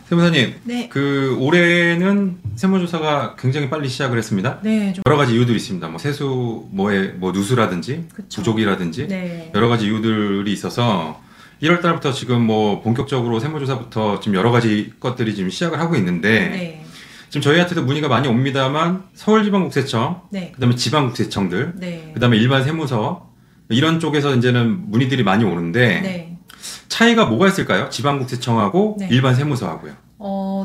세무사님, 네. 올해는 세무조사가 굉장히 빨리 시작을 했습니다. 네, 여러 가지 이유들이 있습니다. 뭐 세수, 누수라든지, 그쵸. 부족이라든지, 네. 여러 가지 이유들이 있어서 1월 달부터 지금 뭐 본격적으로 세무조사부터 지금 여러 가지 것들이 지금 시작을 하고 있는데, 네. 지금 저희한테도 문의가 많이 옵니다만, 서울지방국세청, 네. 그 다음에 지방국세청들, 네. 그 다음에 일반 세무서, 이런 쪽에서 이제는 문의들이 많이 오는데, 네. 차이가 뭐가 있을까요? 지방국세청하고 네. 일반 세무서하고요.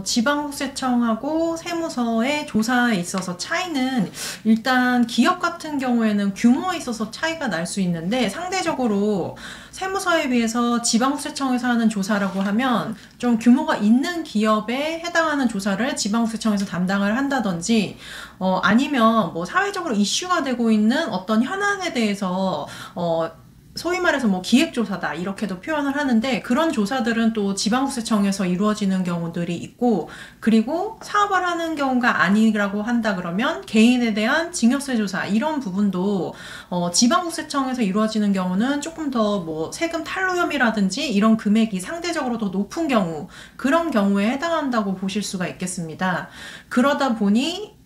지방국세청하고 세무서의 조사에 있어서 차이는 일단 기업 같은 경우에는 규모에 있어서 차이가 날 수 있는데 상대적으로 세무서에 비해서 지방국세청에서 하는 조사라고 하면 좀 규모가 있는 기업에 해당하는 조사를 지방국세청에서 담당을 한다든지 아니면 뭐 사회적으로 이슈가 되고 있는 어떤 현안에 대해서 소위 말해서 뭐 기획조사다 이렇게도 표현을 하는데 그런 조사들은 또 지방국세청에서 이루어지는 경우들이 있고 그리고 사업을 하는 경우가 아니라고 한다 그러면 개인에 대한 징역세 조사 이런 부분도 지방국세청에서 이루어지는 경우는 조금 더 뭐 세금 탈루 혐의라든지 이런 금액이 상대적으로 더 높은 경우 그런 경우에 해당한다고 보실 수가 있겠습니다. 그러다 보니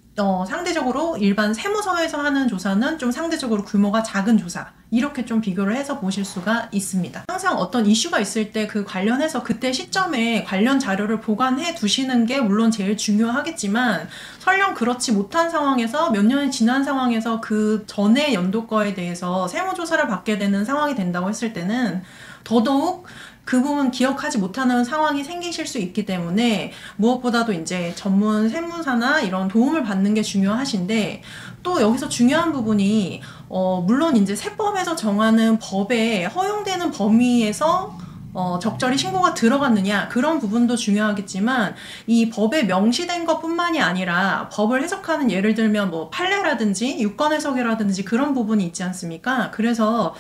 상대적으로 일반 세무서에서 하는 조사는 좀 상대적으로 규모가 작은 조사 이렇게 좀 비교를 해서 보실 수가 있습니다. 항상 어떤 이슈가 있을 때 그 관련해서 그때 시점에 관련 자료를 보관해 두시는 게 물론 제일 중요하겠지만 설령 그렇지 못한 상황에서 몇 년이 지난 상황에서 그 전에 연도 거에 대해서 세무조사를 받게 되는 상황이 된다고 했을 때는 더더욱 그 부분 기억하지 못하는 상황이 생기실 수 있기 때문에 무엇보다도 이제 전문 세무사나 이런 도움을 받는 게 중요하신데 또 여기서 중요한 부분이 물론 이제 세법에서 정하는 법에 허용되는 범위에서 적절히 신고가 들어갔느냐 그런 부분도 중요하겠지만 이 법에 명시된 것뿐만이 아니라 법을 해석하는 예를 들면 뭐 판례라든지 유권 해석이라든지 그런 부분이 있지 않습니까? 그래서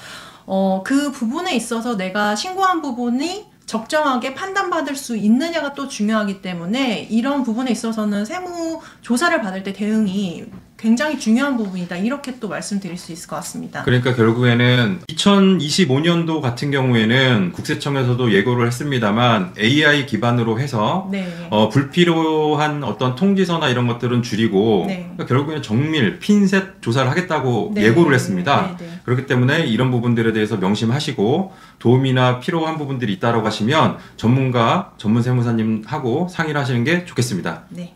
그 부분에 있어서 내가 신고한 부분이 적정하게 판단받을 수 있느냐가 또 중요하기 때문에 이런 부분에 있어서는 세무 조사를 받을 때 대응이 굉장히 중요한 부분이다. 이렇게 또 말씀드릴 수 있을 것 같습니다. 그러니까 결국에는 2025년도 같은 경우에는 국세청에서도 예고를 했습니다만 AI 기반으로 해서 네. 불필요한 어떤 통지서나 이런 것들은 줄이고 네. 그러니까 결국에는 정밀, 핀셋 조사를 하겠다고 네. 예고를 했습니다. 네. 네. 그렇기 때문에 이런 부분들에 대해서 명심하시고 도움이나 필요한 부분들이 있다고 하시면 전문 세무사님하고 상의를 하시는 게 좋겠습니다. 네.